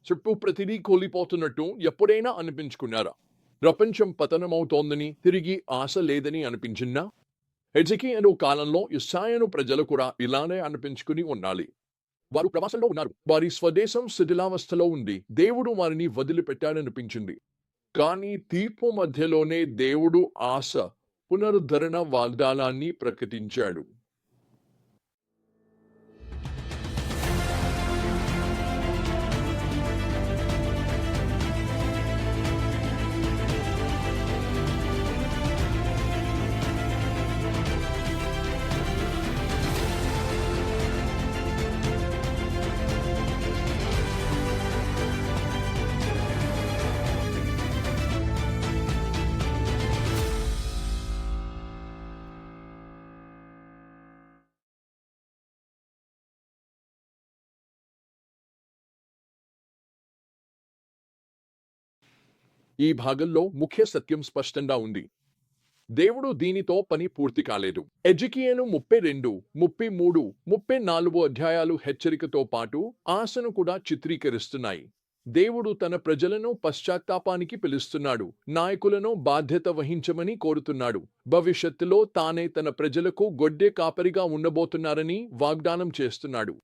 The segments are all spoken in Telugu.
చుట్టూ ప్రతిదీ కూలిపోతున్నట్టు ఎప్పుడైనా అనిపించుకున్నారా? ప్రపంచం పతనమవుతోందని, తిరిగి ఆశ లేదని అనిపించిందా? హెజ్కియా కాలంలో ఇశ్రాయేలు ప్రజలు కూడా ఇలానే అనిపించుకుని ఉండాలి. వారు ప్రవాసంలో ఉన్నారు. వారి స్వదేశం శిథిలావస్థలో ఉంది. దేవుడు వారిని వదిలిపెట్టాడనిపించింది. కానీ తీర్పు మధ్యలోనే దేవుడు ఆశ, పునరుద్ధరణ వాగ్దానాన్ని ప్రకటించాడు. ఈ భాగంలో ముఖ్య సత్యం స్పష్టంగా ఉంది. దేవుడు దీనితో పని పూర్తి కాలేదు. హెజ్కియా 32, 33, 34 అధ్యాయాలు హెచ్చరికతో పాటు ఆశను కూడా చిత్రీకరిస్తున్నాయి. దేవుడు తన ప్రజలను పశ్చాత్తాపానికి పిలుస్తున్నాడు. నాయకులను బాధ్యత వహించమని కోరుతున్నాడు. భవిష్యత్తులో తానే తన ప్రజలకు గొడ్డె కాపరిగా ఉండబోతున్నారని వాగ్దానం చేస్తున్నాడు.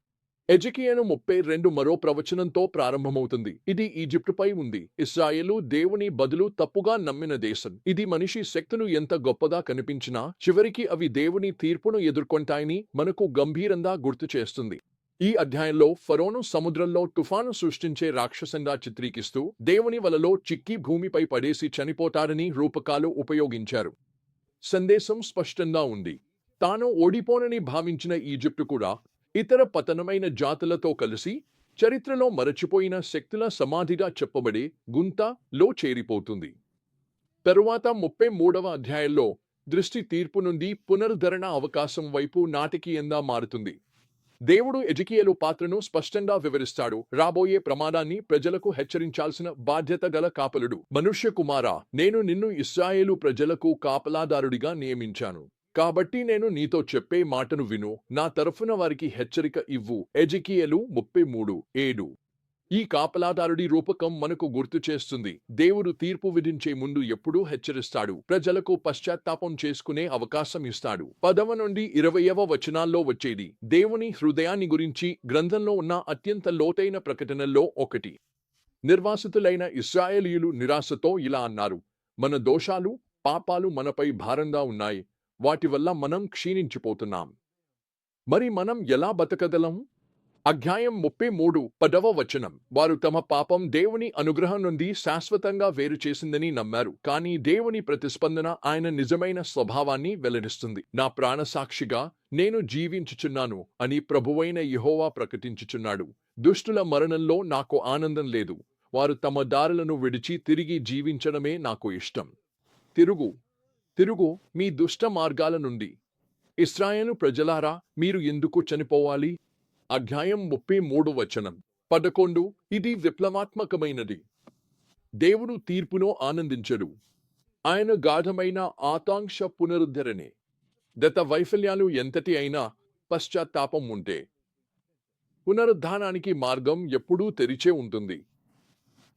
హెజ్కియా 32 మరో ప్రవచనంతో ప్రారంభమవుతుంది. ఇది ఈజిప్టుపై ఉంది. ఇశ్రాయేలు దేవుని బదులు తప్పుగా నమ్మిన దేశం. ఇది మనిషి శక్తులు ఎంత గొప్పగా కనిపించినా చివరికి అవి దేవుని తీర్పును ఎదుర్కొంటాయని మనకు గంభీరంగా గుర్తు చేస్తుంది. ఈ అధ్యాయంలో ఫరోను సముద్రంలో తుఫాను సృష్టించే రాక్షసంగా చిత్రీకిస్తూ దేవుని వలలో చిక్కి భూమిపై పడేసి చనిపోతారని రూపకాలు ఉపయోగించారు. సందేశం స్పష్టంగా ఉంది. తాను ఓడిపోనని భావించిన ఈజిప్టు కూడా ఇతర పతనమైన జాతులతో కలిసి చరిత్రలో మరచిపోయిన శక్తుల సమాధిగా చెప్పబడే గుంతలో చేరిపోతుంది. తరువాత 33వ అధ్యాయంలో దృష్టి తీర్పు నుండి పునరుద్ధరణ అవకాశం వైపు నాటకీయంగా మారుతుంది. దేవుడు హెజ్కియా పాత్రను స్పష్టంగా వివరిస్తాడు. రాబోయే ప్రమాదాన్ని ప్రజలకు హెచ్చరించాల్సిన బాధ్యత గల కాపలుడు. మనుష్య కుమారా, నేను నిన్ను ఇశ్రాయేలు ప్రజలకు కాపలాదారుడిగా నియమించాను. కాబట్టి నేను నీతో చెప్పే మాటను విను. నా తరఫున వారికి హెచ్చరిక ఇవ్వు. హెజ్కియా 33:7. ఈ కాపలాదారుడి రూపకం మనకు గుర్తు చేస్తుంది. దేవుడు తీర్పు విధించే ముందు ఎప్పుడూ హెచ్చరిస్తాడు. ప్రజలకు పశ్చాత్తాపం చేసుకునే అవకాశం ఇస్తాడు. 10వ నుండి 20వ వచనాల్లో వచ్చేది దేవుని హృదయాన్ని గురించి గ్రంథంలో ఉన్న అత్యంత లోతైన ప్రకటనల్లో ఒకటి. నిర్వాసితులైన ఇశ్రాయేలీయులు నిరాశతో ఇలా అన్నారు: మన దోషాలు, పాపాలు మనపై భారంగా ఉన్నాయి. వాటి వల్ల మనం క్షీణించిపోతున్నాం. మరి మనం ఎలా బతకగలం? అధ్యాయం 33 10వ వచనం. వారు తమ పాపం దేవుని అనుగ్రహం నుండి శాశ్వతంగా వేరు చేసిందని నమ్మారు. కానీ దేవుని ప్రతిస్పందన ఆయన నిజమైన స్వభావాన్ని వెల్లడిస్తుంది. నా ప్రాణసాక్షిగా నేను జీవించుచున్నాను అని ప్రభువైన యెహోవా ప్రకటించుచున్నాడు. దుష్టుల మరణంలో నాకు ఆనందం లేదు. వారు తమ దారులను విడిచి తిరిగి జీవించడమే నాకు ఇష్టం. తిరుగు మీ దుష్ట మార్గాల నుండి. ఇశ్రాయేలు ప్రజలారా, మీరు ఎందుకు చనిపోవాలి? అధ్యాయం 33 వచనం 11. ఇది విప్లవాత్మకమైనది. దేవుడు తీర్పును ఆనందించడు. ఆయన గాఢమైన ఆకాంక్ష పునరుద్ధరణే. గత వైఫల్యాలు ఎంతటి అయినా పశ్చాత్తాపం ఉంటే పునరుద్ధానానికి మార్గం ఎప్పుడూ తెరిచే ఉంటుంది.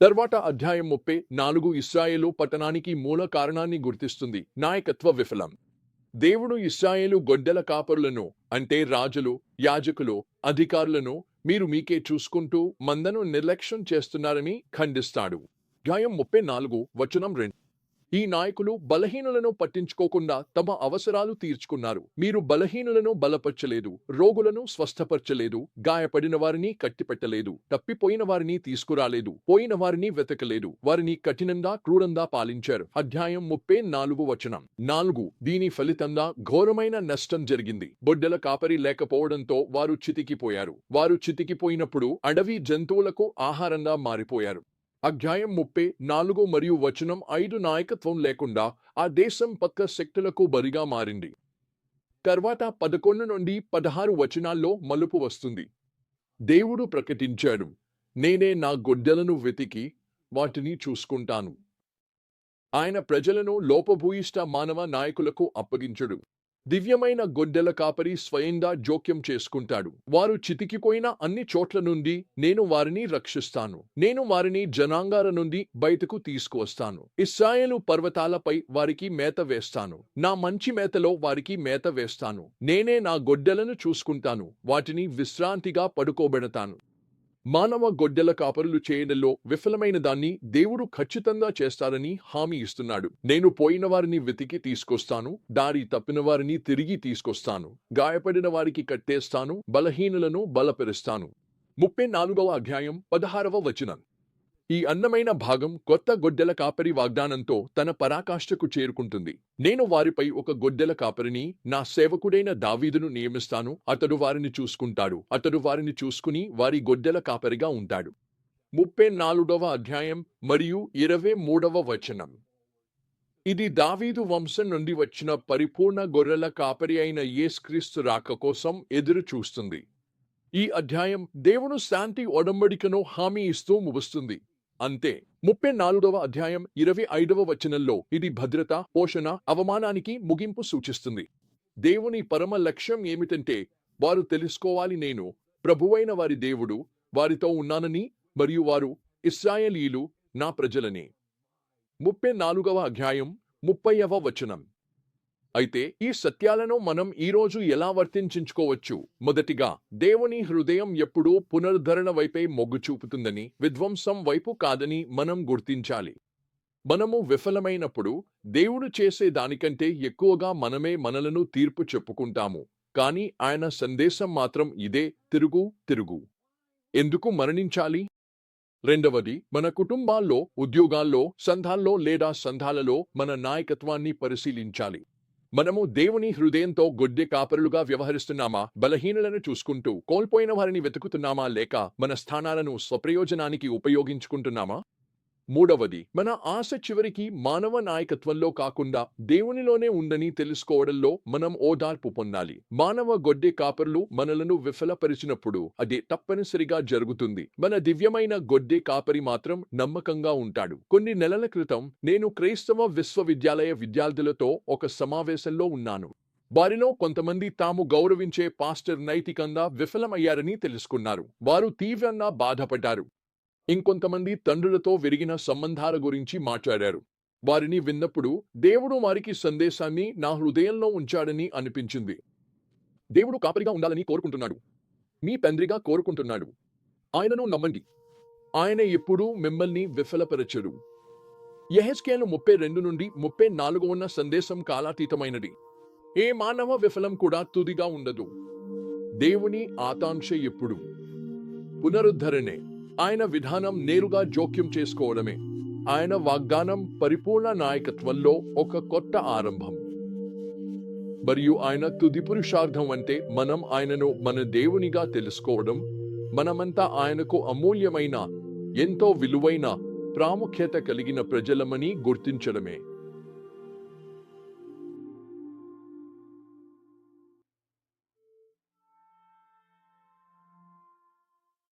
తర్వాత అధ్యాయం 34 ఇశ్రాయేలు పతనానికి మూల కారణాన్ని గుర్తిస్తుంది: నాయకత్వ విఫలం. దేవుడు ఇశ్రాయేలు గొడ్డెల కాపరులను, అంటే రాజులు, యాజకులు, అధికారులను మీరు మీకే చూసుకుంటూ మందను నిర్లక్ష్యం చేస్తున్నారని ఖండిస్తాడు. అధ్యాయం 34 వచనం 2. ఈ నాయకులు బలహీనులను పట్టించుకోకుండా తమ అవసరాలు తీర్చుకున్నారు. మీరు బలహీనులను బలపరచలేదు, రోగులను స్వస్థపరచలేదు, గాయపడిన వారిని కట్టిపెట్టలేదు, తప్పిపోయిన వారిని తీసుకురాలేదు, పోయిన వారిని వెతకలేదు, వారిని కఠినంగా క్రూరంగా పాలించారు. అధ్యాయం 34 వచనం 4. దీని ఫలితంగా ఘోరమైన నష్టం జరిగింది. బొడ్డెల కాపరి లేకపోవడంతో వారు చితికిపోయారు. వారు చితికిపోయినప్పుడు అడవి జంతువులకు ఆహారంగా మారిపోయారు. అధ్యాయం 34 మరియు వచనం 5. నాయకత్వం లేకుండా ఆ దేశం పక్క శక్తులకు బరిగా మారింది. తర్వాత 11 నుండి 16 వచనాల్లో మలుపు వస్తుంది. దేవుడు ప్రకటించాడు: నేనే నా గొడ్డలను వెతికి వాటిని చూసుకుంటాను. ఆయన ప్రజలను లోపభూయిష్ట మానవ నాయకులకు అప్పగించడు. దివ్యమైన గొడ్డెల కాపరి స్వయంగా జోక్యం చేసుకుంటాడు. వారు చితికిపోయిన అన్ని చోట్ల నుండి నేను వారిని రక్షిస్తాను. నేను వారిని జనాంగాల నుండి బయటకు తీసుకువస్తాను. ఇశ్రాయేలు పర్వతాలపై వారికి మేత వేస్తాను. నా మంచి మేతలో వారికి మేత వేస్తాను. నేనే నా గొడ్డెలను చూసుకుంటాను. వాటిని విశ్రాంతిగా పడుకోబెడతాను. మానవ గొడ్డెల కాపరులు చేయడంలో విఫలమైన దాన్ని దేవుడు ఖచ్చితంగా చేస్తారని హామీ ఇస్తున్నాడు. నేను పోయిన వారిని వెతికి తీసుకొస్తాను. దారి తప్పిన వారిని తిరిగి తీసుకొస్తాను. గాయపడిన వారికి కట్టేస్తాను. బలహీనులను బలపరుస్తాను. 34వ అధ్యాయం 16వ వచనం. ఈ అందమైన భాగం కొత్త గొడ్డెల కాపరి వాగ్దానంతో తన పరాకాష్ఠకు చేరుకుంటుంది. నేను వారిపై ఒక గొడ్డెల కాపరిని, నా సేవకుడైన దావీదును నియమిస్తాను. అతడు వారిని చూసుకుంటాడు. అతడు వారిని చూసుకుని వారి గొడ్డెల కాపరిగా ఉంటాడు. 34వ అధ్యాయం మరియు 23వ వచనం. ఇది దావీదు వంశం నుండి వచ్చిన పరిపూర్ణ గొర్రెల కాపరి అయిన యేసుక్రీస్తు రాక కోసం ఎదురు చూస్తుంది. ఈ అధ్యాయం దేవుడు శాంతి ఒడంబడికను హామీ ఇస్తూ ముగుస్తుంది. అంతే. 34వ అధ్యాయం 25వ వచనంలో ఇది భద్రత, పోషణ, అవమానానికి ముగింపు సూచిస్తుంది. దేవుని పరమ లక్ష్యం ఏమిటంటే వారు తెలుసుకోవాలి, నేను ప్రభువైన వారి దేవుడు, వారితో ఉన్నానని, మరియు వారు ఇశ్రాయేలీయులు నా ప్రజలని. 34వ అధ్యాయం 30వ వచనం. అయితే ఈ సత్యాలను మనం ఈరోజు ఎలా వర్తించుకోవచ్చు? మొదటిగా, దేవుని హృదయం ఎప్పుడూ పునరుద్ధరణ వైపే మొగ్గు చూపుతుందని, విధ్వంసం వైపు కాదని మనం గుర్తించాలి. మనము విఫలమైనప్పుడు దేవుడు చేసే దానికంటే ఎక్కువగా మనమే మనలను తీర్పు చెప్పుకుంటాము. కానీ ఆయన సందేశం మాత్రం ఇదే: తిరుగు, తిరుగు. ఎందుకు మరణించాలి? రెండవది, మన కుటుంబాల్లో, ఉద్యోగాల్లో, సంఘాల్లో లేదా సంఘాలలో మన నాయకత్వాన్ని పరిశీలించాలి. మనము దేవుని హృదయంతో గొడ్డె కాపరులుగా వ్యవహరిస్తున్నామా? బలహీనులను చూసుకుంటూ కోల్పోయిన వారిని వెతుకుతున్నామా? లేక మన స్థానాలను స్వప్రయోజనానికి ఉపయోగించుకుంటున్నామా? మూడవది, మన ఆశ చివరికి మానవ నాయకత్వంలో కాకుండా దేవునిలోనే ఉందని తెలుసుకోవడంలో మనం ఓదార్పు పొందాలి. మానవ గొడ్డె కాపరులు మనలను విఫలపరిచినప్పుడు అది తప్పనిసరిగా జరుగుతుంది. మన దివ్యమైన గొడ్డె కాపరి మాత్రం నమ్మకంగా ఉంటాడు. కొన్ని నెలల క్రితం నేను క్రైస్తవ విశ్వవిద్యాలయ విద్యార్థులతో ఒక సమావేశంలో ఉన్నాను. వారిలో కొంతమంది తాము గౌరవించే పాస్టర్ నైతికంగా విఫలమయ్యారని తెలుసుకున్నారు. వారు తీవ్రంగా బాధపడ్డారు. ఇంకొంతమంది తండ్రులతో విరిగిన సంబంధాల గురించి మాట్లాడారు. వారిని విన్నప్పుడు దేవుడు వారికి సందేశాన్ని నా హృదయంలో ఉంచాడని అనిపించింది. దేవుడు కాపరిగా ఉండాలని కోరుకుంటున్నాడు. మీ తండ్రిగా కోరుకుంటున్నాడు. ఆయనను నమ్మండి. ఆయన ఎప్పుడూ మిమ్మల్ని విఫలపరచడు. యెహెజ్కేలు 32 నుండి 34 ఉన్న సందేశం కాలాతీతమైనది. ఏ మానవ విఫలం కూడా తుదిగా ఉండదు. దేవుని ఆకాంక్ష ఎప్పుడు పునరుద్ధరణే. ఆయన విధానం నేరుగా జోక్యం చేసుకోవడమే. ఆయన వాగ్దానం పరిపూర్ణ నాయకత్వంలో ఒక కొత్త ఆరంభం. మరియు ఆయన తుది పురుషార్థం అంటే మనం ఆయనను మన దేవునిగా తెలుసుకోవడం, మనమంతా ఆయనకు అమూల్యమైన, ఎంతో విలువైన, ప్రాముఖ్యత కలిగిన ప్రజలమని గుర్తించడమే.